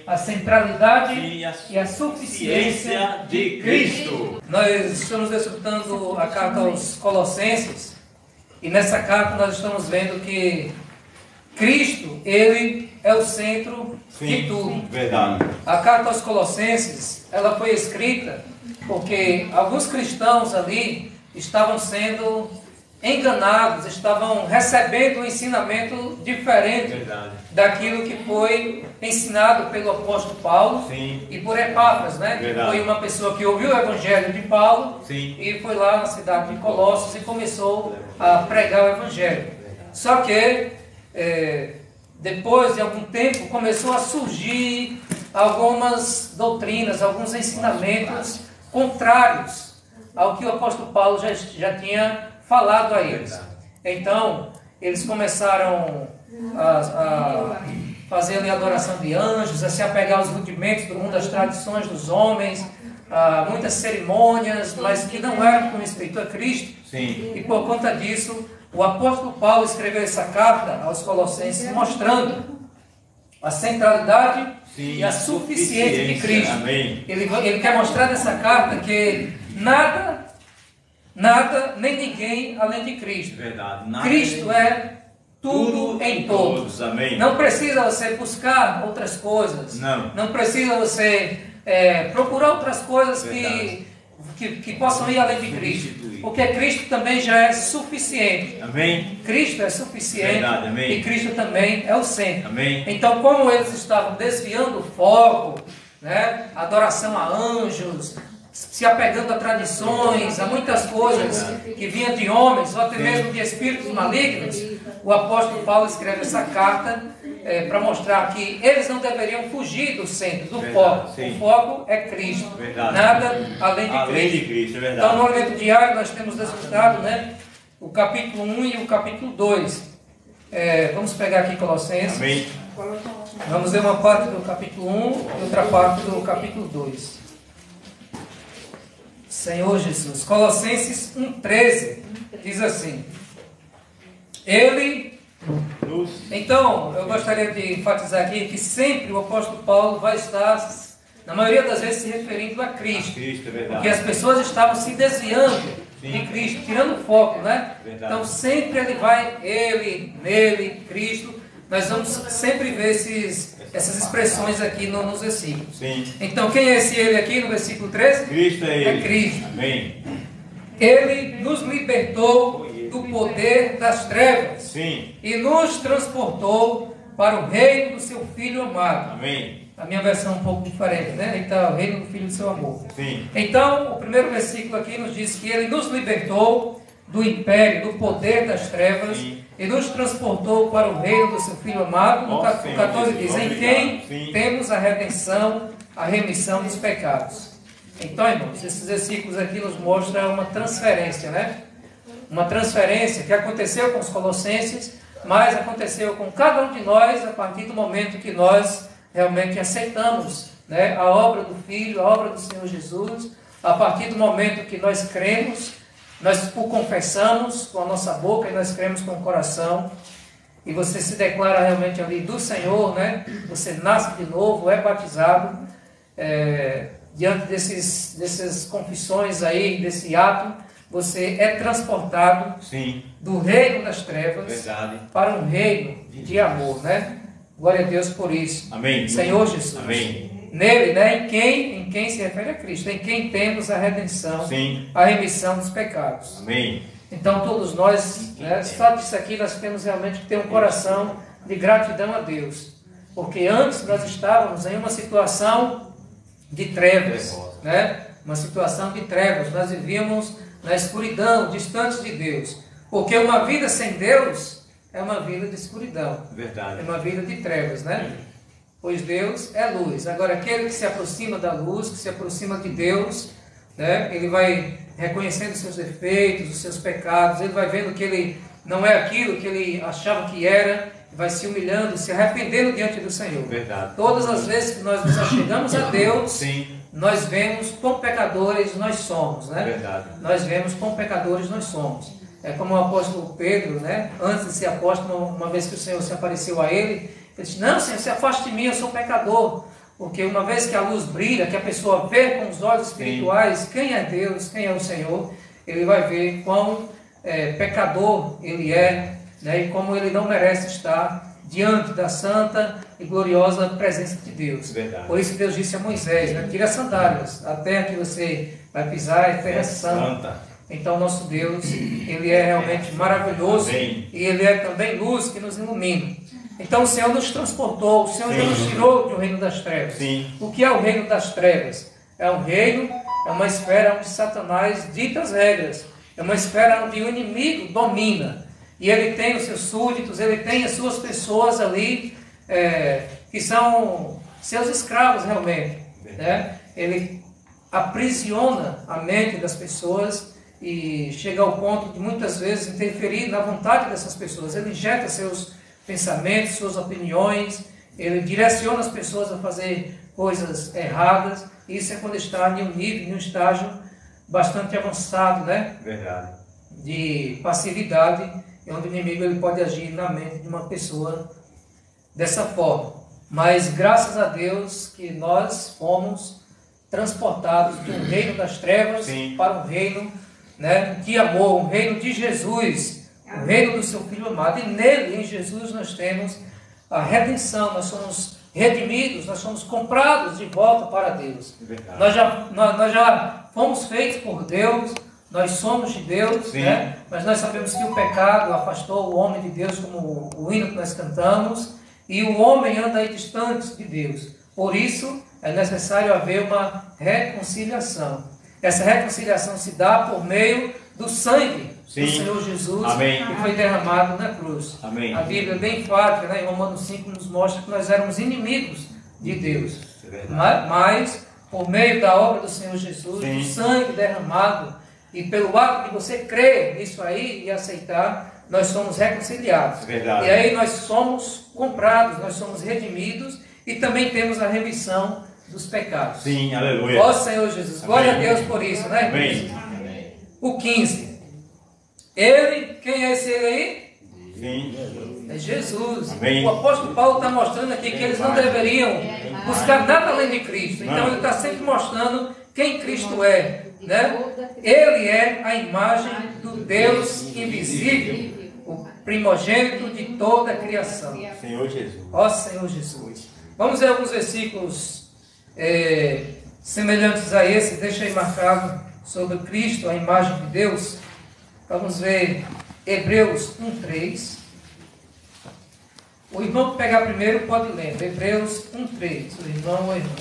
A centralidade e a suficiência de Cristo. Nós estamos estudando a carta aos Colossenses e nessa carta nós estamos vendo que Cristo, Ele é o centro de tudo. Verdade. A carta aos Colossenses, ela foi escrita porque alguns cristãos ali estavam sendo enganados, estavam recebendo um ensinamento diferente daquilo que foi ensinado pelo apóstolo Paulo e por Epáfras, né? Que foi uma pessoa que ouviu o evangelho de Paulo e foi lá na cidade de Colossos e começou a pregar o evangelho. Só que depois de algum tempo começou a surgir algumas doutrinas, alguns ensinamentos contrários ao que o apóstolo Paulo já tinha falado a eles. Então, eles começaram a fazer ali a adoração de anjos, a se apegar aos rudimentos do mundo, das tradições dos homens, a muitas cerimônias, mas que não eram com respeito a Cristo. E por conta disso, o apóstolo Paulo escreveu essa carta aos Colossenses mostrando a centralidade e a suficiência de Cristo. Ele quer mostrar nessa carta que nada nem ninguém além de Cristo. Cristo é tudo em todos. Não precisa você buscar outras coisas. Não precisa você procurar outras coisas que possam ir além de Cristo. Porque Cristo também já é suficiente. Cristo é suficiente e Cristo também é o centro. Então, como eles estavam desviando o foco, né, adoração a anjos, se apegando a tradições, a muitas coisas que vinham de homens, ou até mesmo de espíritos malignos, o apóstolo Paulo escreve essa carta para mostrar que eles não deveriam fugir do centro, do foco. O foco é Cristo, nada além de Cristo. Então, no momento diário, nós temos estudado, né, o capítulo 1 e o capítulo 2. Vamos pegar aqui Colossenses. Vamos ler uma parte do capítulo 1 e outra parte do capítulo 2. Senhor Jesus. Colossenses 1,13 diz assim: Então, eu gostaria de enfatizar aqui que sempre o apóstolo Paulo vai estar, na maioria das vezes, se referindo a Cristo. Porque as pessoas estavam se desviando de Cristo, tirando o foco, né? Então, sempre ele vai, ele, nele, Cristo. Nós vamos sempre ver essas expressões aqui nos versículos. Então, quem é esse ele aqui no versículo 13? Cristo é ele. É Cristo. Ele nos libertou do poder das trevas e nos transportou para o reino do seu Filho amado. A minha versão é um pouco diferente, né? Então, o reino do Filho do seu amor. Então, o primeiro versículo aqui nos diz que ele nos libertou do império, do poder das trevas e nos transportou para o reino do seu Filho amado. No 14 diz: em quem temos a redenção, a remissão dos pecados. Então, irmãos, esses versículos aqui nos mostram uma transferência, né? Uma transferência que aconteceu com os colossenses, mas aconteceu com cada um de nós a partir do momento que nós realmente aceitamos, né, a obra do Filho, a obra do Senhor Jesus. A partir do momento que nós cremos, nós o confessamos com a nossa boca e nós cremos com o coração. E você se declara realmente ali do Senhor, né? Você nasce de novo, é batizado. Diante dessas confissões aí, desse ato, você é transportado do reino das trevas para um reino de amor, né? Glória a Deus por isso. Senhor Jesus. Nele, né, em quem se refere a Cristo, em quem temos a redenção, a remissão dos pecados. Então, todos nós, né, só disso aqui, nós temos realmente que ter um coração de gratidão a Deus. Porque antes nós estávamos em uma situação de trevas, né? Uma situação de trevas. Nós vivíamos na escuridão, distantes de Deus. Porque uma vida sem Deus é uma vida de escuridão. É uma vida de trevas, né? Pois Deus é luz. Agora, aquele que se aproxima da luz, que se aproxima de Deus, né, ele vai reconhecendo os seus defeitos, os seus pecados, ele vai vendo que ele não é aquilo que ele achava que era, vai se humilhando, se arrependendo diante do Senhor. Todas as vezes que nós nos achegamos a Deus, nós vemos quão pecadores nós somos, né? Nós vemos quão pecadores nós somos. É como o apóstolo Pedro, né, antes de ser apóstolo, uma vez que o Senhor se apareceu a ele Ele disse, não, Senhor, se afaste de mim, eu sou pecador. Porque uma vez que a luz brilha, que a pessoa vê com os olhos espirituais quem é Deus, quem é o Senhor, ele vai ver quão pecador ele é, né, e como ele não merece estar diante da santa e gloriosa presença de Deus. Verdade. Por isso Deus disse a Moisés, né, tira as sandálias, a terra que você vai pisar é terra santa. Então nosso Deus, ele é realmente maravilhoso. Amém. E ele é também luz que nos ilumina. Então o Senhor nos transportou, o Senhor já nos tirou do reino das trevas. Sim. O que é o reino das trevas? É um reino, é uma esfera onde Satanás dita as regras. É uma esfera onde o inimigo domina. E ele tem os seus súditos, ele tem as suas pessoas ali, que são seus escravos realmente. Né? Ele aprisiona a mente das pessoas e chega ao ponto de muitas vezes interferir na vontade dessas pessoas. Ele injeta seus pensamentos, suas opiniões, ele direciona as pessoas a fazer coisas erradas. Isso é quando está em um nível, em um estágio bastante avançado, né? Verdade. De passividade, onde o inimigo ele pode agir na mente de uma pessoa dessa forma. Mas graças a Deus que nós fomos transportados de um reino das trevas para um reino, né, de amor, um reino de Jesus, o reino do seu Filho amado. E nele, em Jesus, nós temos a redenção, nós somos redimidos, nós somos comprados de volta para Deus. Nós já fomos feitos por Deus, nós somos de Deus, né? Mas nós sabemos que o pecado afastou o homem de Deus, como o hino que nós cantamos, e o homem anda aí distante de Deus. Por isso, é necessário haver uma reconciliação. Essa reconciliação se dá por meio do sangue do Senhor Jesus, que foi derramado na cruz. Amém. A Bíblia é bem enfática, né? Em Romanos 5 nos mostra que nós éramos inimigos de Deus. Mas, por meio da obra do Senhor Jesus, do sangue derramado, e pelo ato de você crer nisso aí e aceitar, nós somos reconciliados. Verdade. E aí nós somos comprados, nós somos redimidos e também temos a remissão dos pecados. Sim, aleluia. Ó Senhor Jesus, glória a Deus por isso, né? Amém. O 15. Ele, quem é esse ele aí? Sim. É Jesus. Amém. O apóstolo Paulo está mostrando aqui que eles não deveriam buscar nada além de Cristo. Então ele está sempre mostrando quem Cristo é, né? Ele é a imagem do Deus invisível, o primogênito de toda a criação. Senhor Jesus. Ó Senhor Jesus. Vamos ver alguns versículos semelhantes a esse. Deixa aí marcado sobre Cristo, a imagem de Deus. Vamos ver Hebreus 1:3. O irmão que pegar primeiro pode ler. Hebreus 1:3. O irmão ou a irmã.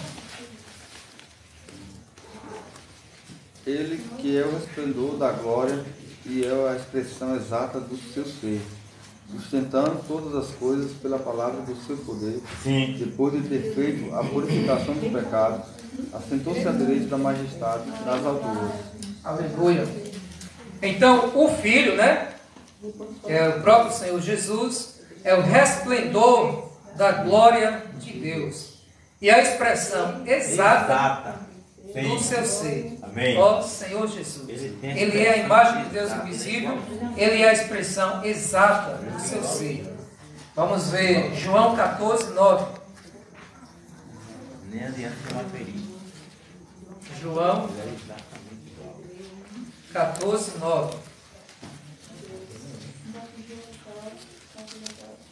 Ele que é o resplendor da glória e é a expressão exata do seu ser, sustentando todas as coisas pela palavra do seu poder. Depois de ter feito a purificação dos pecados, assentou-se à direita da majestade das alturas. Aleluia. Então, o Filho, né? É o próprio Senhor Jesus, é o resplendor da glória de Deus. E a expressão exata do seu ser. Amém. Ó Senhor Jesus. Ele é a imagem de Deus invisível, ele é a expressão exata do seu ser. Vamos ver João 14:9. Nem adianta chamar perigo. João 14:9.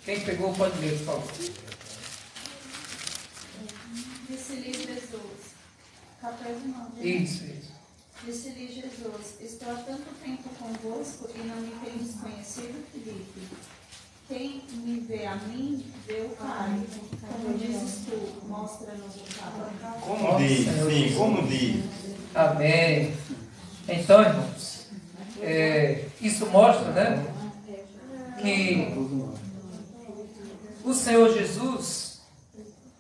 Quem pegou pode ler, por favor. Disse-lhe Jesus. 14:9. Isso. Disse-lhe Jesus: Estou há tanto tempo convosco e não me tendes conhecido, Filipe. Quem me vê a mim, vê o Pai. Como dizes tu, mostra-nos o Pai. Como diz? Sim, como diz? Amém. Então, irmãos, isso mostra, né, que o Senhor Jesus,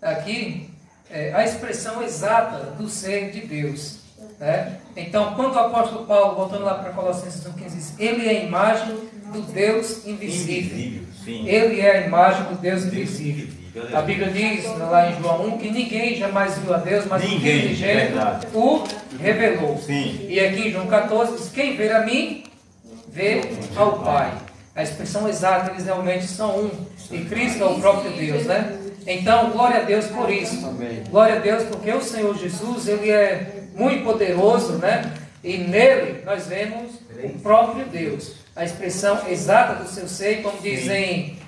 aqui, é a expressão exata do ser de Deus, né? Então, quando o apóstolo Paulo, voltando lá para Colossenses 1:15, diz, ele é a imagem do Deus invisível. Ele é a imagem do Deus invisível. A Bíblia diz, lá em João 1, que ninguém jamais viu a Deus, mas o Filho de Gênero o revelou. E aqui em João 14 diz, quem vê a mim, vê ao Pai. A expressão exata, eles realmente são um. E Cristo é o próprio Deus, né? Então, glória a Deus por isso. Amém. Glória a Deus, porque o Senhor Jesus, Ele é muito poderoso, né? E nele nós vemos o próprio Deus. A expressão exata do seu ser, como dizem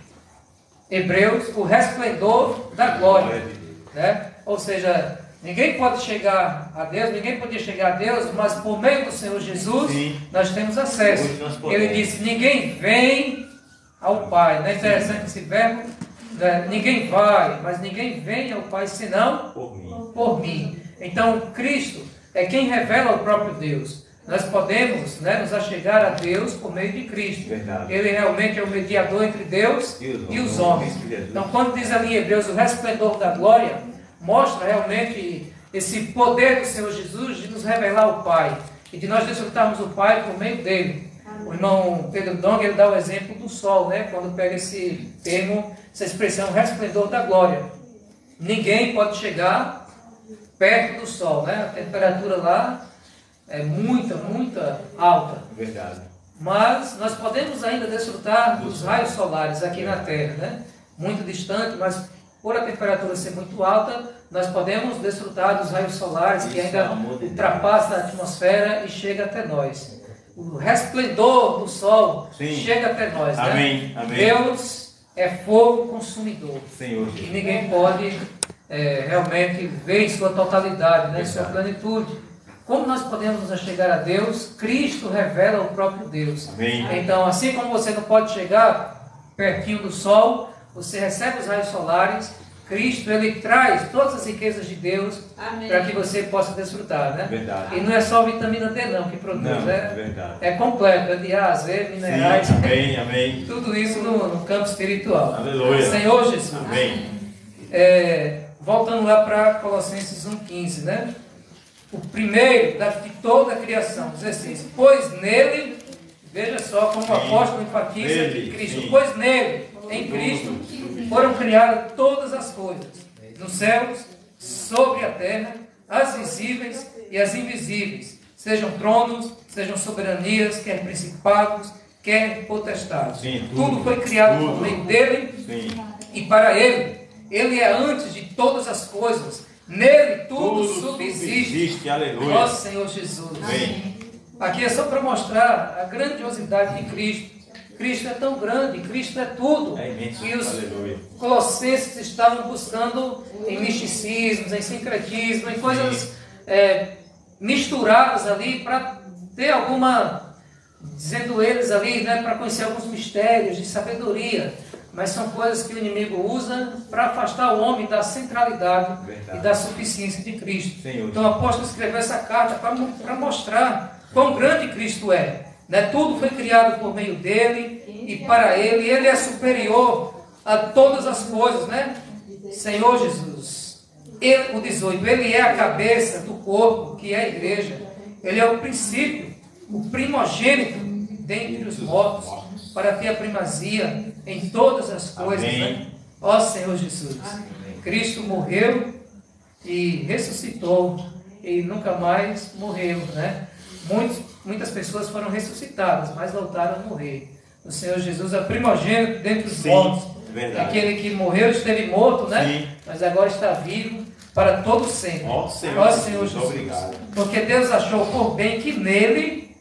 Hebreus, o resplendor da glória. Né? Ou seja, ninguém pode chegar a Deus, ninguém podia chegar a Deus, mas por meio do Senhor Jesus, nós temos acesso. Ele disse, ninguém vem ao Pai. Não é interessante esse verbo? Ninguém vai, mas ninguém vem ao Pai senão por mim. Então, Cristo é quem revela o próprio Deus. Nós podemos, né, nos achegar a Deus por meio de Cristo. Verdade. Ele realmente é o mediador entre Deus e os homens. Então, quando diz ali em Hebreus o resplendor da glória, mostra realmente esse poder do Senhor Jesus de nos revelar o Pai e de nós desfrutarmos o Pai por meio dele. O irmão Pedro Dong, ele dá o exemplo do sol, né? Quando pega esse termo, essa expressão resplendor da glória. Ninguém pode chegar perto do sol, né? A temperatura lá é muita alta. Verdade. Mas nós podemos ainda desfrutar dos raios solares aqui na Terra, né? Muito distante, mas por a temperatura ser muito alta, nós podemos desfrutar dos raios solares que ainda ultrapassam a atmosfera e chega até nós. O resplendor do sol chega até nós, né? Amém. Amém. Deus é fogo consumidor. Senhor E Jesus. ninguém pode realmente ver em sua totalidade, né? Em sua plenitude. Como nós podemos nos achegar a Deus? Cristo revela o próprio Deus. Amém. Então, assim como você não pode chegar pertinho do sol, você recebe os raios solares. Cristo, ele traz todas as riquezas de Deus para que você possa desfrutar, né? Verdade. E não é só vitamina D não que produz, Não, né? verdade. É completo, é de A a Z, minerais, Sim, amém, amém. tudo isso no campo espiritual. Aleluia. Senhor Jesus. Amém. Voltando lá para Colossenses 1,15, né? O primeiro de toda a criação, 16. Pois nele, veja só como o apóstolo enfatiza Nele, Cristo, sim. pois nele, em Cristo, foram criadas todas as coisas, nos céus, sobre a terra, as visíveis e as invisíveis, sejam tronos, sejam soberanias, quer principados, quer potestades. Sim, tudo foi criado por meio dele e para ele. Ele é antes de todas as coisas. Nele tudo subsiste. Aleluia. Ó Senhor Jesus. Amém. Aqui é só para mostrar a grandiosidade de Cristo. Cristo é tão grande, Cristo é tudo. É imenso. E os Aleluia. colossenses estavam buscando em misticismos, em sincretismo, em coisas misturadas ali para ter alguma, dizendo eles ali, né, para conhecer alguns mistérios de sabedoria. Mas são coisas que o inimigo usa para afastar o homem da centralidade e da suficiência de Cristo. Senhor. Então o apóstolo escreveu essa carta para mostrar quão grande Cristo é. Né? Tudo foi criado por meio dele e para ele. Ele é superior a todas as coisas, né? Senhor Jesus. O 18. Ele é a cabeça do corpo, que é a igreja. Ele é o princípio, o primogênito dentre os mortos, para ter a primazia em todas as coisas. Né? Ó Senhor Jesus. Cristo morreu e ressuscitou e nunca mais morreu, né? Muitas pessoas foram ressuscitadas, mas voltaram a morrer. O Senhor Jesus é primogênito dentre os mortos. Verdade. Aquele que morreu esteve morto, né? Sim. Mas agora está vivo para todo sempre. Ó Senhor Jesus. Obrigado. Porque Deus achou por bem que nele,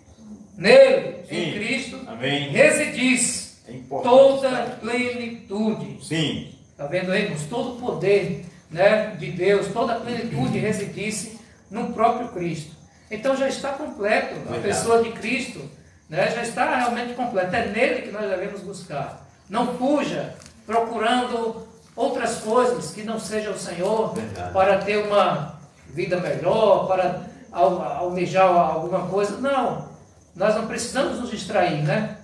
em Cristo, amém, residisse toda a plenitude. Sim. Está vendo aí? Todo o poder, né, de Deus, toda a plenitude residisse no próprio Cristo. Então já está completo. A pessoa de Cristo, né, já está realmente completa. É nele que nós devemos buscar. Não fuja procurando outras coisas que não sejam o Senhor. Verdade. Para ter uma vida melhor, para almejar alguma coisa. Não. Nós não precisamos nos distrair, né?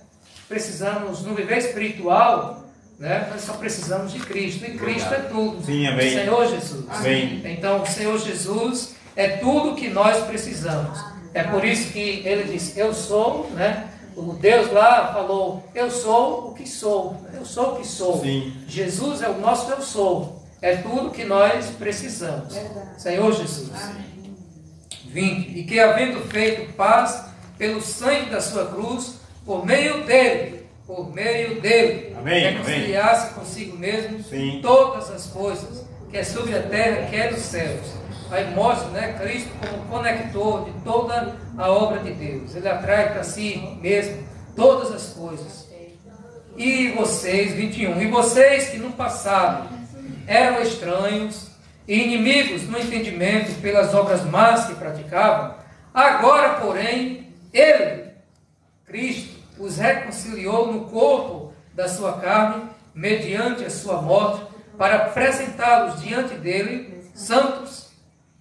Precisamos, no viver espiritual, né? Nós só precisamos de Cristo. E Cristo é tudo. Sim, amém. Senhor Jesus. Amém. Então, o Senhor Jesus é tudo que nós precisamos. É por isso que ele disse, eu sou, né? O Deus lá falou, eu sou o que sou. Eu sou o que sou. Sim. Jesus é o nosso eu sou. É tudo que nós precisamos. Senhor Jesus. 20. E que havendo feito paz pelo sangue da sua cruz, por meio dele, por meio dele, reconciliar-se consigo mesmo todas as coisas, quer sobre a terra, quer nos céus. Aí mostra, né, Cristo como conector de toda a obra de Deus. Ele atrai para si mesmo todas as coisas. E vocês, 21, e vocês que no passado eram estranhos e inimigos no entendimento pelas obras más que praticavam, agora, porém, ele, Cristo, os reconciliou no corpo da sua carne, mediante a sua morte, para apresentá-los diante dele, santos,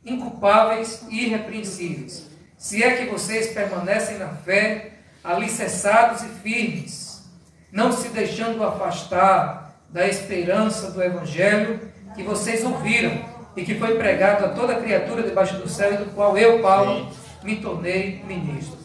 inculpáveis e irrepreensíveis. Se é que vocês permanecem na fé, alicerçados e firmes, não se deixando afastar da esperança do Evangelho que vocês ouviram e que foi pregado a toda criatura debaixo do céu, e do qual eu, Paulo, me tornei ministro.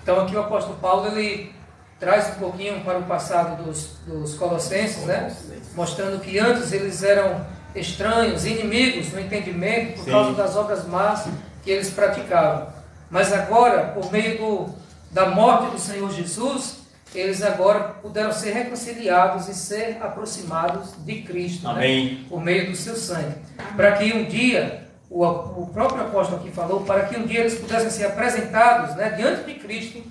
Então aqui o apóstolo Paulo, ele traz um pouquinho para o passado dos colossenses, né? Mostrando que antes eles eram estranhos, inimigos no entendimento por causa das obras más que eles praticavam. Mas agora, por meio da morte do Senhor Jesus, eles agora puderam ser reconciliados e ser aproximados de Cristo, né? Por meio do seu sangue. Para que um dia, o próprio apóstolo aqui falou, para que um dia eles pudessem ser apresentados, né, diante de Cristo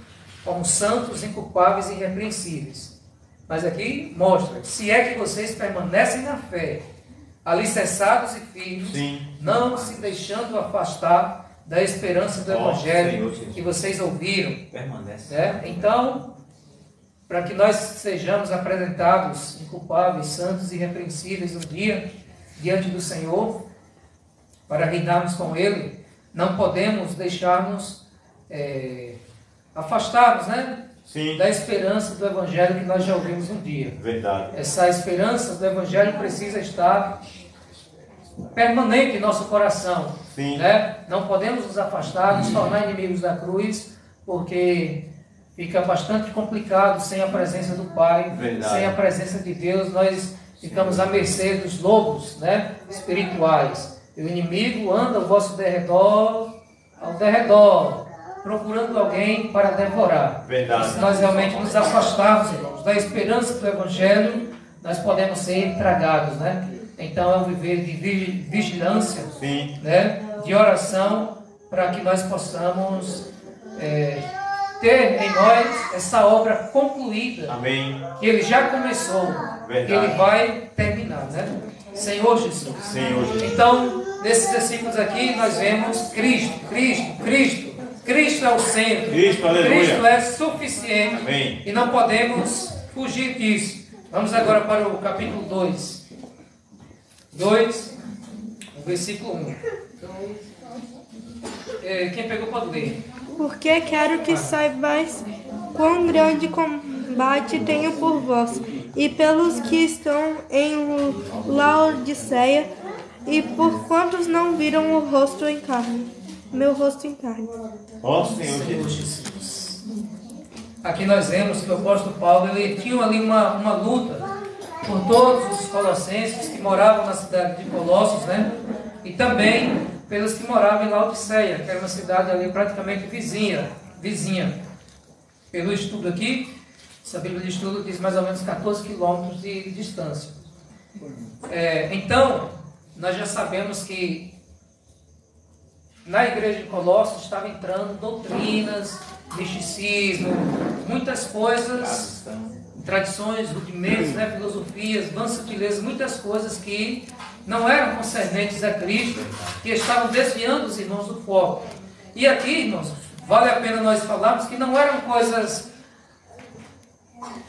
como santos, inculpáveis e irrepreensíveis. Mas aqui mostra, se é que vocês permanecem na fé, alicerçados e firmes, não se deixando afastar da esperança do Evangelho que vocês ouviram. Né? Então, para que nós sejamos apresentados inculpáveis, santos e irrepreensíveis um dia diante do Senhor, para reinarmos com Ele, não podemos deixar-nos afastarmos, né? Da esperança do Evangelho que nós já ouvimos um dia. Verdade. Essa esperança do Evangelho precisa estar permanente em nosso coração. Né? Não podemos nos afastar, nos tornar inimigos da cruz, porque fica bastante complicado sem a presença do Pai, sem a presença de Deus. Nós ficamos à mercê dos lobos, né, espirituais. E o inimigo anda ao vosso derredor, procurando alguém para devorar. Se nós realmente nos afastarmos, irmãos, da esperança do Evangelho, nós podemos ser tragados, né? Então é um viver de vigilância, né? De oração, para que nós possamos ter em nós essa obra concluída, que Ele já começou, que Ele vai terminar, né? Senhor Jesus. Então, nesses versículos aqui, nós vemos Cristo. Cristo é o centro. Cristo é suficiente. Amém. E não podemos fugir disso. Vamos agora para o capítulo 2. O versículo 1. Quem pegou pode ler. Porque quero que saibais quão grande combate tenho por vós, e pelos que estão em Laodiceia, e por quantos não viram o rosto em carne, meu rosto em carne. Ó Senhor Jesus. Aqui nós vemos que o apóstolo Paulo, ele tinha ali uma luta por todos os colossenses que moravam na cidade de Colossos, né? E também pelos que moravam em Laodiceia, que era uma cidade ali praticamente vizinha. Pelo estudo aqui, essa Bíblia de estudo diz mais ou menos 14 quilômetros de distância. Então, nós já sabemos que na igreja de Colossos estava entrando doutrinas, misticismo, muitas coisas, tradições, rudimentos, né, filosofias, vãs sutilezas, muitas coisas que não eram concernentes a Cristo, que estavam desviando os irmãos do foco. E aqui, irmãos, vale a pena nós falarmos que não eram coisas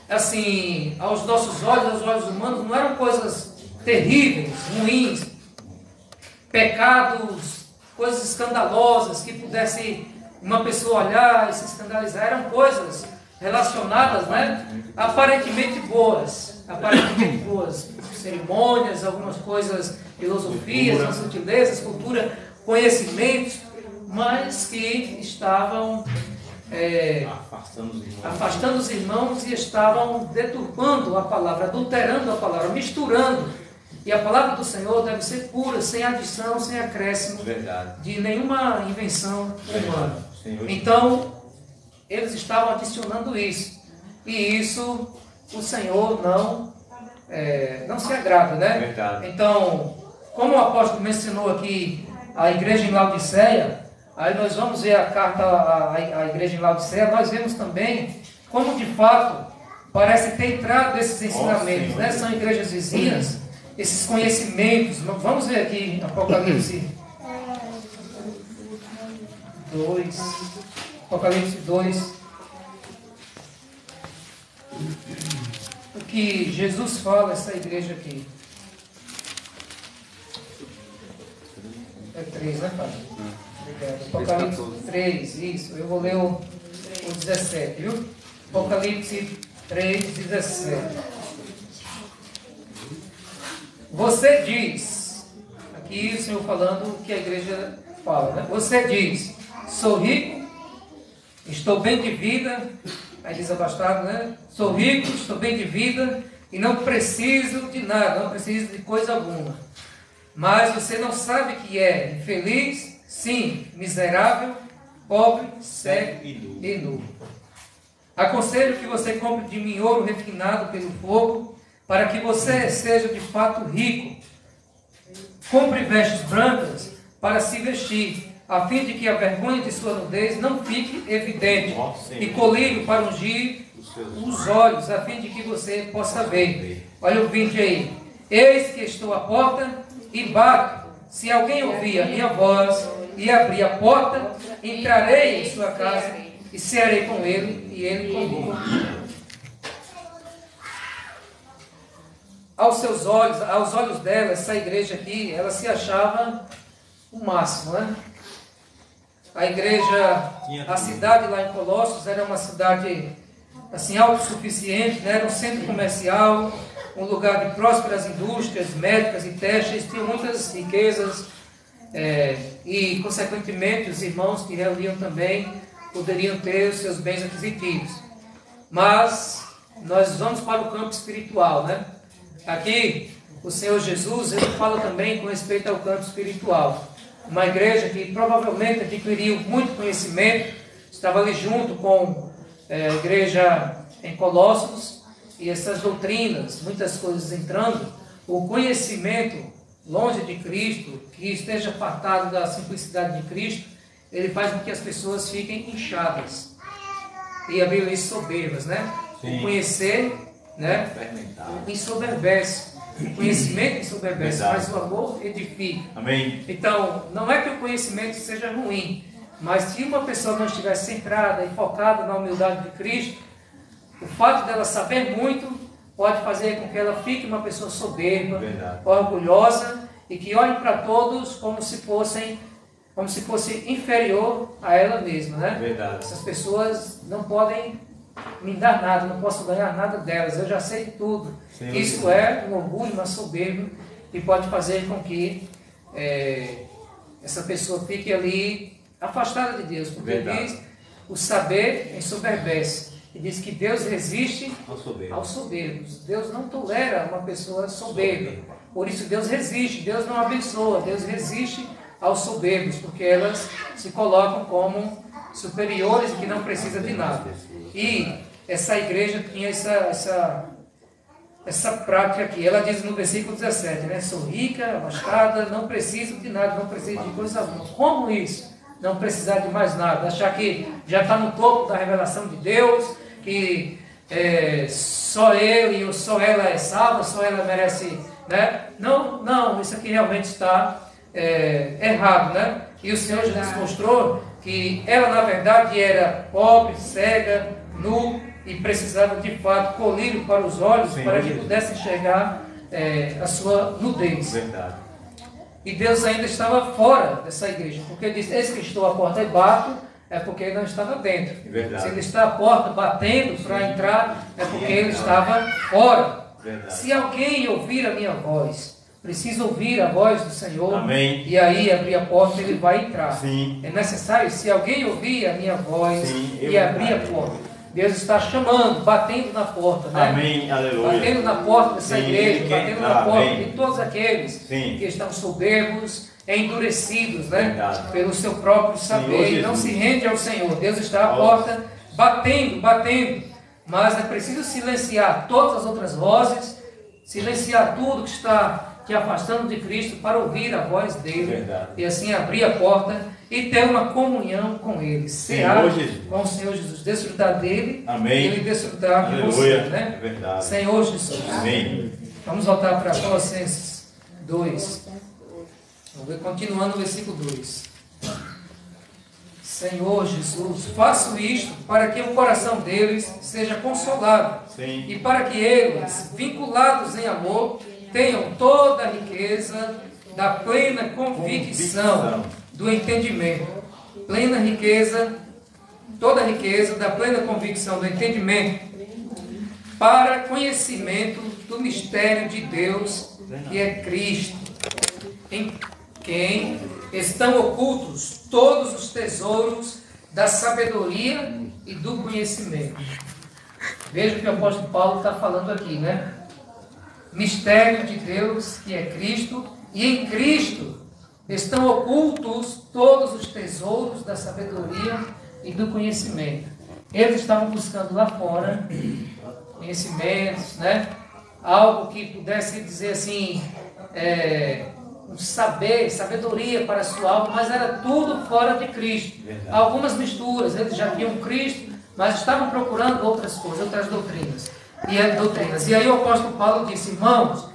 assim, aos nossos olhos, aos olhos humanos, não eram coisas terríveis, ruins, pecados, coisas escandalosas que pudesse uma pessoa olhar e se escandalizar. Eram coisas relacionadas, né, aparentemente boas, cerimônias, algumas coisas, filosofias, sutilezas, cultura, conhecimentos, mas que estavam afastando os irmãos e estavam deturpando a palavra, adulterando a palavra, misturando. E a palavra do Senhor deve ser pura, sem adição, sem acréscimo de nenhuma invenção humana. Então, eles estavam adicionando isso. E isso o Senhor não se agrada, né? Verdade. Então, como o apóstolo mencionou aqui a igreja em Laodiceia, aí nós vamos ver a carta à igreja em Laodiceia, nós vemos também como de fato parece ter entrado esses ensinamentos, né? São igrejas vizinhas, esses conhecimentos. Vamos ver aqui Apocalipse 2. Apocalipse 2. O que Jesus fala a essa igreja aqui. É 3, né, Padre? Obrigado. Apocalipse 3, isso. Eu vou ler o 17, viu? Apocalipse 3, 17. Você diz, aqui o Senhor falando o que a igreja fala, né? Você diz, sou rico, estou bem de vida, aí diz abastado, né? Sou rico, estou bem de vida e não preciso de nada, não preciso de coisa alguma. Mas você não sabe que é infeliz, sim, miserável, pobre, cego e nu. Aconselho que você compre de mim ouro refinado pelo fogo, para que você seja de fato rico. Compre vestes brancas para se vestir, a fim de que a vergonha de sua nudez não fique evidente, e colírio para ungir os olhos, a fim de que você possa ver. Olha o 20 aí. Eis que estou à porta e bato. Se alguém ouvir a minha voz e abrir a porta, entrarei em sua casa e cearei com ele e ele comigo. Aos olhos dela, essa igreja aqui, ela se achava o máximo, né? A igreja, a cidade lá em Colossos era uma cidade assim autossuficiente, né? Era um centro comercial, um lugar de prósperas indústrias médicas e têxteis, tinha muitas riquezas e, consequentemente, os irmãos que reuniam também poderiam ter os seus bens aquisitivos. Mas nós vamos para o campo espiritual, né? Aqui, o Senhor Jesus, ele fala também com respeito ao campo espiritual. Uma igreja que provavelmente adquiriu muito conhecimento, estava ali junto com a igreja em Colossos, e essas doutrinas, muitas coisas entrando, o conhecimento longe de Cristo, que esteja apartado da simplicidade de Cristo, ele faz com que as pessoas fiquem inchadas. E a Bíblia diz soberbas, né? Sim. O conhecer, né, ensoberbece. O conhecimento ensoberbece, mas o amor edifica. Amém. Então, não é que o conhecimento seja ruim, mas se uma pessoa não estiver centrada e focada na humildade de Cristo, o fato dela saber muito pode fazer com que ela fique uma pessoa soberba, orgulhosa, e que olhe para todos como se fosse inferior a ela mesma, né? Verdade. Essas pessoas não podem me dar nada, não posso ganhar nada delas, eu já sei tudo. Sim, isso é um orgulho, uma soberba, e pode fazer com que essa pessoa fique ali afastada de Deus, porque diz, o saber ensoberbece, e diz que Deus resiste aos soberbos. Deus não tolera uma pessoa soberba, por isso Deus resiste, Deus não abençoa, Deus resiste aos soberbos, porque elas se colocam como superiores e que não precisam de nada. E essa igreja tinha essa prática aqui. Ela diz no versículo 17, né? Sou rica, abastada, não preciso de nada, não preciso de coisa alguma. Como isso? Não precisar de mais nada. Achar que já está no topo da revelação de Deus, que só ele ou só ela é salva, só ela merece, né? Não, isso aqui realmente está errado, né? E o Senhor Jesus mostrou que ela na verdade era pobre, cega, nu e precisava de fato colírio para os olhos, para que pudesse enxergar a sua nudez. Verdade. E Deus ainda estava fora dessa igreja, porque ele disse, eis que estou à porta e bato, é porque ele não estava dentro. Verdade. Se ele está à porta batendo para entrar, é porque ele estava fora. Verdade. Se alguém ouvir a minha voz, precisa ouvir a voz do Senhor. Amém. E aí abrir a porta, ele vai entrar. Sim. É necessário, se alguém ouvir a minha voz e abrir a porta, Deus está chamando, batendo na porta, né? Amém, aleluia. Batendo na porta dessa igreja, batendo na porta de todos aqueles que estão soberbos, endurecidos, né? Verdade. Pelo seu próprio saber, e não se rende ao Senhor. Deus está à porta batendo, mas é preciso silenciar todas as outras vozes, silenciar tudo que está te afastando de Cristo para ouvir a voz dele. E assim abrir a porta e ter uma comunhão com ele, cear com o Senhor Jesus, desfrutar dele. Amém. E ele desfrutar de você, né? É verdade. Senhor Jesus. Amém. Vamos voltar para Colossenses 2. Vamos ver, continuando no versículo 2. Senhor Jesus, faço isto para que o coração deles seja consolado. Sim. E para que eles, vinculados em amor, tenham toda a riqueza da plena convicção do entendimento. Plena riqueza, toda a riqueza da plena convicção do entendimento, para conhecimento do mistério de Deus, que é Cristo, em quem estão ocultos todos os tesouros da sabedoria e do conhecimento. Veja o que o apóstolo Paulo está falando aqui, né? Mistério de Deus, que é Cristo, e em Cristo estão ocultos todos os tesouros da sabedoria e do conhecimento. Eles estavam buscando lá fora conhecimentos, né? Algo que pudesse dizer assim, um sabedoria para a sua alma, mas era tudo fora de Cristo. Verdade. Algumas misturas, eles já tinham Cristo, mas estavam procurando outras coisas, outras doutrinas. E aí o apóstolo Paulo disse, irmãos,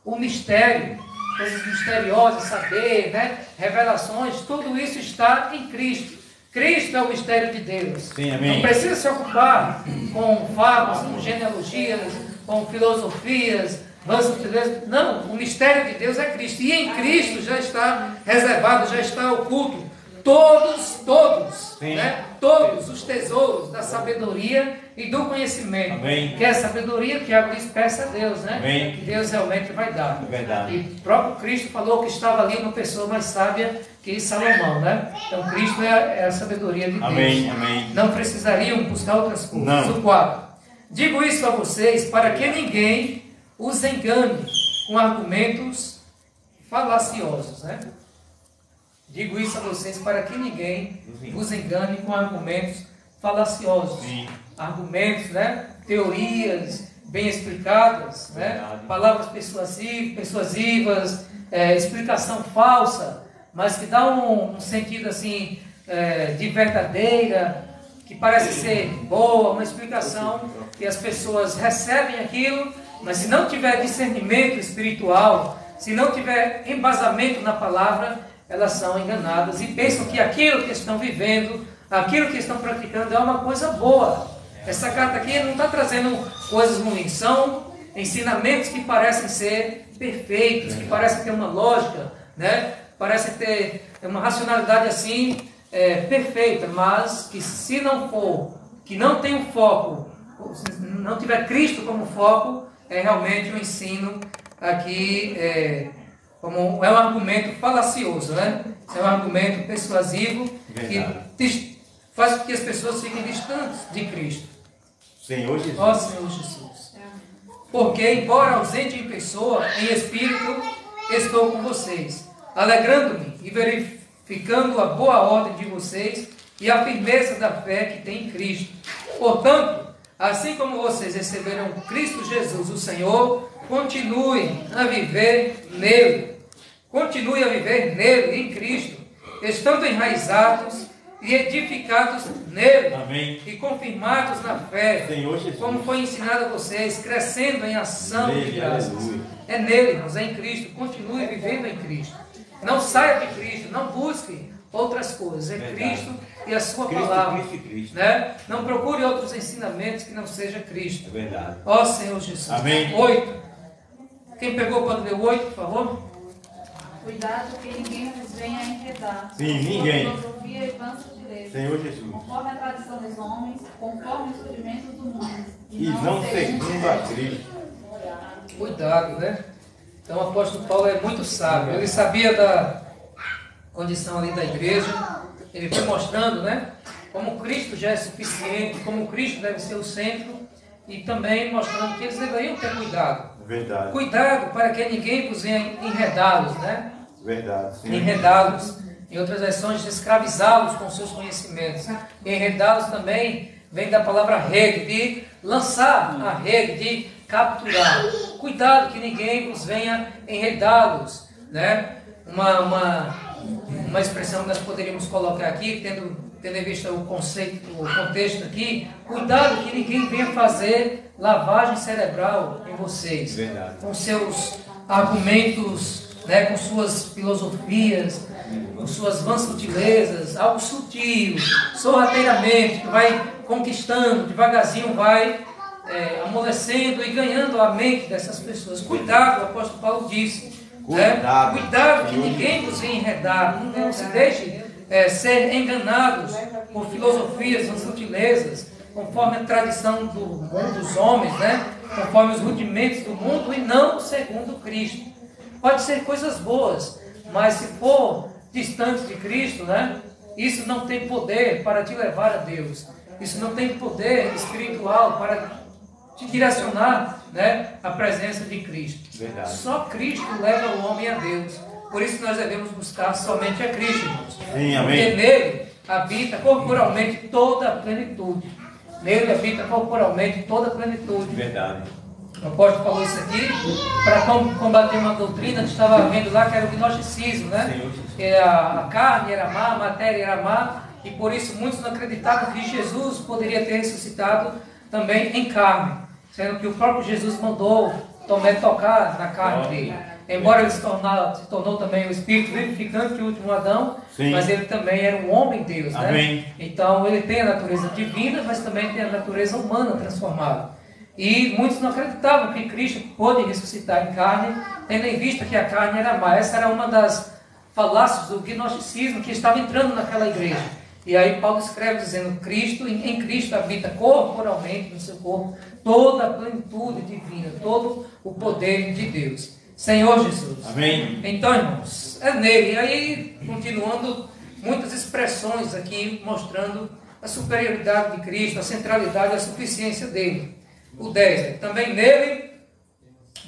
o mistério, coisas misteriosas, saber, né? Revelações, tudo isso está em Cristo. Cristo é o mistério de Deus. Sim, amém. Não precisa se ocupar com fábulas, com genealogias, com filosofias, não, o mistério de Deus é Cristo. E em Cristo já está reservado, já está oculto todos, né? Todos os tesouros da sabedoria e do conhecimento. Amém. Que é a sabedoria que Tiago diz, peça a Deus, né? Amém. Que Deus realmente vai dar. É verdade. E o próprio Cristo falou que estava ali uma pessoa mais sábia que Salomão, né? Então Cristo é a sabedoria de Deus. Amém. Amém. Não precisariam buscar outras coisas. Não. O 4. Digo isso a vocês para que ninguém os engane com argumentos falaciosos, né? Digo isso a vocês para que ninguém os engane com argumentos falaciosos. Sim. Argumentos, né? Teorias bem explicadas, né? Palavras persuasivas, explicação falsa, mas que dá um sentido assim de verdadeira, que parece ser boa, uma explicação que as pessoas recebem aquilo, mas se não tiver discernimento espiritual, se não tiver embasamento na palavra, elas são enganadas e pensam que aquilo que estão vivendo, aquilo que estão praticando é uma coisa boa. Essa carta aqui não está trazendo coisas ruins, são ensinamentos que parecem ser perfeitos, que parecem ter uma lógica, né? Parecem ter uma racionalidade assim perfeita, mas que se não for, que não tem um foco, se não tiver Cristo como foco, é realmente um ensino aqui, como é um argumento falacioso, né? É um argumento persuasivo que faz com que as pessoas fiquem distantes de Cristo. Senhor Jesus. Ó Senhor Jesus. Porque, embora ausente em pessoa, em espírito, estou com vocês, alegrando-me e verificando a boa ordem de vocês e a firmeza da fé que tem em Cristo. Portanto, assim como vocês receberam Cristo Jesus, o Senhor, continuem a viver nele. Continue a viver nele, em Cristo, estando enraizados e edificados nele. Amém. E confirmados na fé, Senhor Jesus. como foi ensinado a vocês, crescendo em ação de Nele, graças. aleluia. É nele, irmãos, é em Cristo. Continue vivendo em Cristo. Não saia de Cristo, não busque outras coisas. É Verdade. Cristo e a sua Cristo, palavra. Cristo e Cristo. Né? Não procure outros ensinamentos que não seja Cristo. É verdade. Ó Senhor Jesus. Amém. 8. Quem pegou pode ler o 8, por favor? Cuidado que ninguém vos venha a enredar. Sim, ninguém. Com filosofia e vãs sutilezas, Senhor Jesus. conforme a tradição dos homens, conforme os rudimentos do mundo. E não segundo a Cristo. Cuidado, né? Então o apóstolo Paulo é muito sábio. Ele sabia da condição ali da igreja. Ele foi mostrando, né? Como Cristo já é suficiente, como Cristo deve ser o centro. E também mostrando que eles deveriam ter cuidado. Verdade. Cuidado para que ninguém vos venha enredá-los, né? Verdade. Sim. Enredá-los. Em outras versões, escravizá-los com seus conhecimentos. Enredá-los também vem da palavra rede, de lançar a rede, de capturar. Cuidado que ninguém vos venha enredá-los, né? Uma expressão que nós poderíamos colocar aqui, tendo em vista o conceito, o contexto aqui, cuidado que ninguém venha fazer lavagem cerebral em vocês. Verdade. Com seus argumentos, né, com suas filosofias, com suas vãs sutilezas, algo sutil, sorrateiramente, que vai conquistando, devagarzinho vai amolecendo e ganhando a mente dessas pessoas. Cuidado, o apóstolo Paulo disse. Cuidado, cuidado que ninguém vos venha enredar, não se deixe ser enganados por filosofias ou sutilezas, conforme a tradição do mundo dos homens, né? Conforme os rudimentos do mundo e não segundo Cristo. Pode ser coisas boas, mas se for distante de Cristo, né? Isso não tem poder para te levar a Deus. Isso não tem poder espiritual para te direcionar, né, à presença de Cristo. Verdade. Só Cristo leva o homem a Deus. Por isso nós devemos buscar somente a Cristo, irmãos. Sim, amém. Porque nele habita corporalmente toda a plenitude. Nele habita corporalmente toda a plenitude. Verdade. O apóstolo falou isso aqui para combater uma doutrina que estava havendo lá, que era o gnosticismo, né? Que a carne era má, a matéria era má, e por isso muitos não acreditavam que Jesus poderia ter ressuscitado também em carne, sendo que o próprio Jesus mandou Tomé tocar na carne dele. Embora ele se tornou também o Espírito vivificante, o último Adão, sim, mas ele também era um homem Deus, né? Então ele tem a natureza divina, mas também tem a natureza humana transformada. E muitos não acreditavam que Cristo pôde ressuscitar em carne, tendo em vista que a carne era má. Essa era uma das falácias do gnosticismo que estava entrando naquela igreja. E aí Paulo escreve dizendo, Cristo, em Cristo habita corporalmente no seu corpo toda a plenitude divina, todo o poder de Deus. Senhor Jesus. Amém. Então, irmãos, é nele. E aí, continuando, muitas expressões aqui mostrando a superioridade de Cristo, a centralidade e a suficiência dele. O 10, também nele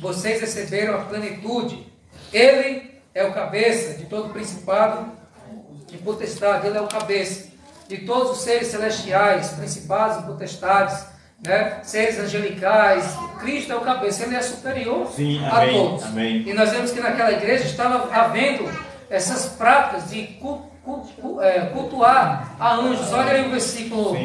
vocês receberam a plenitude. Ele é o cabeça de todo principado e potestade. Ele é o cabeça de todos os seres celestiais, principados e potestades, né? Seres angelicais. Cristo é o cabeça, ele é superior, sim, a todos. Amém. E nós vemos que naquela igreja estava havendo essas práticas de cultuar a anjos. Olha aí o versículo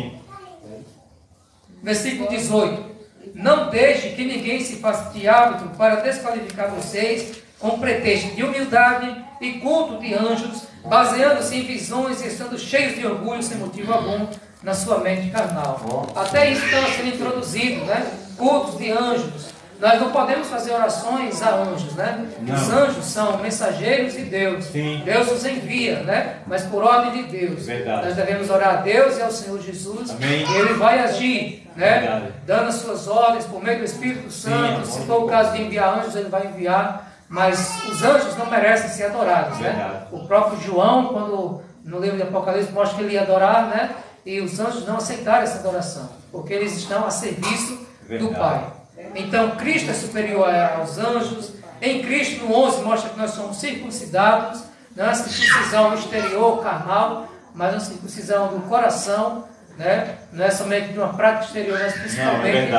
18. Não deixe que ninguém se faça de árbitro para desqualificar vocês com pretexto de humildade e culto de anjos, baseando-se em visões e estando cheios de orgulho sem motivo algum na sua mente carnal. Até isso estava sendo introduzido, né? Cultos de anjos. Nós não podemos fazer orações a anjos, né? Não. Os anjos são mensageiros de Deus. Sim. Deus os envia, né? Mas por ordem de Deus. Verdade. Nós devemos orar a Deus e ao Senhor Jesus. Amém. E Ele vai agir, né? Verdade. Dando as suas ordens por meio do Espírito Santo. Sim, se for o caso de enviar anjos, Ele vai enviar. Mas os anjos não merecem ser adorados, né? O próprio João, quando no livro de Apocalipse mostra que ele ia adorar, né? E os anjos não aceitaram essa adoração, porque eles estão a serviço do Pai. Então Cristo é superior aos anjos. Em Cristo, no 11, mostra que nós somos circuncidados. Não é uma circuncisão exterior, carnal, mas uma circuncisão do coração, né? Não é somente de uma prática exterior, mas principalmente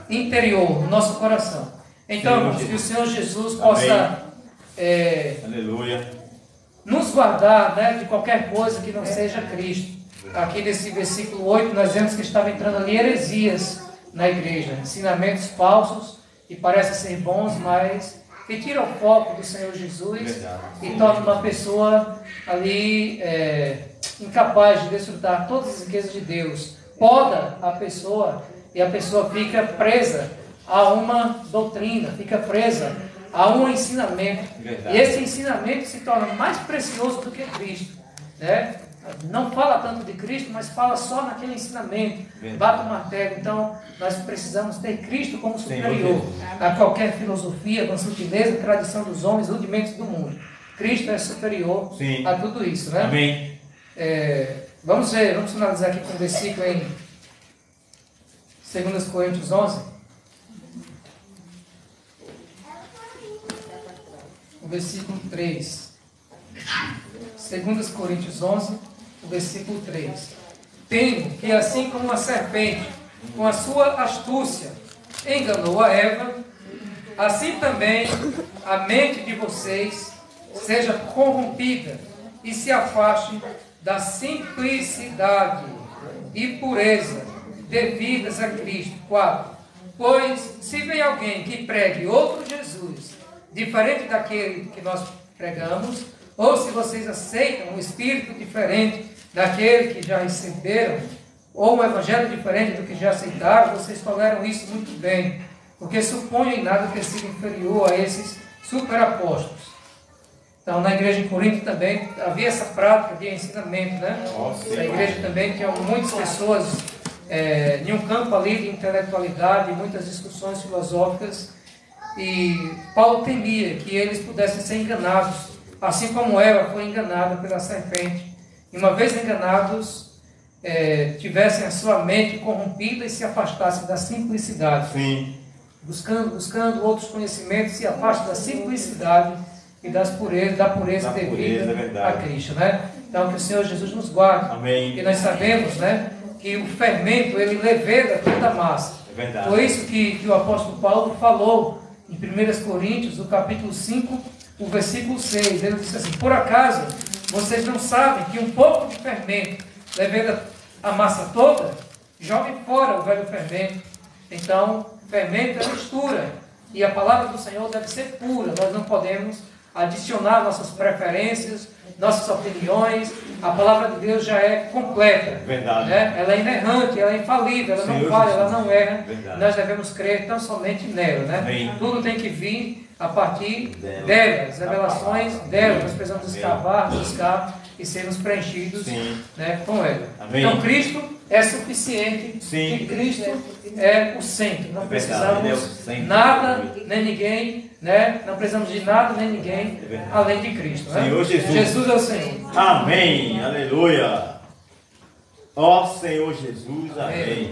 interior, no nosso coração. Então, irmãos, que o Senhor Jesus possa nos guardar, né, de qualquer coisa que não seja Cristo. Aqui nesse versículo 8, nós vemos que estava entrando ali heresias na igreja, ensinamentos falsos que parecem ser bons, mas que tiram o foco do Senhor Jesus e tornam uma pessoa ali incapaz de desfrutar todas as riquezas de Deus. Poda a pessoa e a pessoa fica presa a uma doutrina, fica presa a um ensinamento. E esse ensinamento se torna mais precioso do que Cristo, né? Não fala tanto de Cristo, mas fala só naquele ensinamento. Bate o martelo. Então, nós precisamos ter Cristo como superior a qualquer filosofia, com sutileza, tradição dos homens, rudimentos do mundo. Cristo é superior a tudo isso, né? Amém. Vamos finalizar aqui com um versículo em 2 Coríntios 11. O versículo 3. 2 Coríntios 11, o versículo 3. temo que assim como a serpente, com a sua astúcia, enganou a Eva, assim também a mente de vocês seja corrompida e se afaste da simplicidade e pureza devidas a Cristo. 4. Pois, se vem alguém que pregue outro Jesus, diferente daquele que nós pregamos, ou se vocês aceitam um espírito diferente daquele que já receberam, ou um evangelho diferente do que já aceitaram, vocês toleram isso muito bem, porque suponham em nada ter sido inferior a esses superapóstolos. Então, na igreja em Corinto também havia essa prática de ensinamento, né? Na igreja também tinham muitas pessoas em um campo ali de intelectualidade, muitas discussões filosóficas, e Paulo temia que eles pudessem ser enganados, assim como Eva foi enganada pela serpente. E uma vez enganados, tivessem a sua mente corrompida e se afastassem da simplicidade. Sim. Buscando outros conhecimentos, se afastam da simplicidade e da pureza devida a Cristo, né? Então, que o Senhor Jesus nos guarde. Amém. E nós sabemos, né, que o fermento, ele leveda toda a massa. É verdade. Foi isso que o apóstolo Paulo falou em 1 Coríntios, no capítulo 5, o versículo 6. Ele disse assim: por acaso vocês não sabem que um pouco de fermento leveda a massa toda? Joguem fora o velho fermento. Então, fermento é mistura. E a palavra do Senhor deve ser pura. Nós não podemos adicionar nossas preferências, nossas opiniões. A palavra de Deus já é completa. Verdade. Né? Ela é inerrante, ela é infalível, ela não falha, ela não erra. Verdade. Nós devemos crer tão somente nela. Né? Amém. Tudo tem que vir a partir dela, as revelações dela. Nós precisamos escavar, buscar e sermos preenchidos, né, com ela. Amém. Então Cristo é suficiente. Sim. E Cristo é o centro. Não precisamos nada, nem ninguém, né? Não precisamos de nada, nem ninguém, além de Cristo. Né? Senhor Jesus. Jesus é o Senhor. Amém. Aleluia. Ó Senhor Jesus. Amém.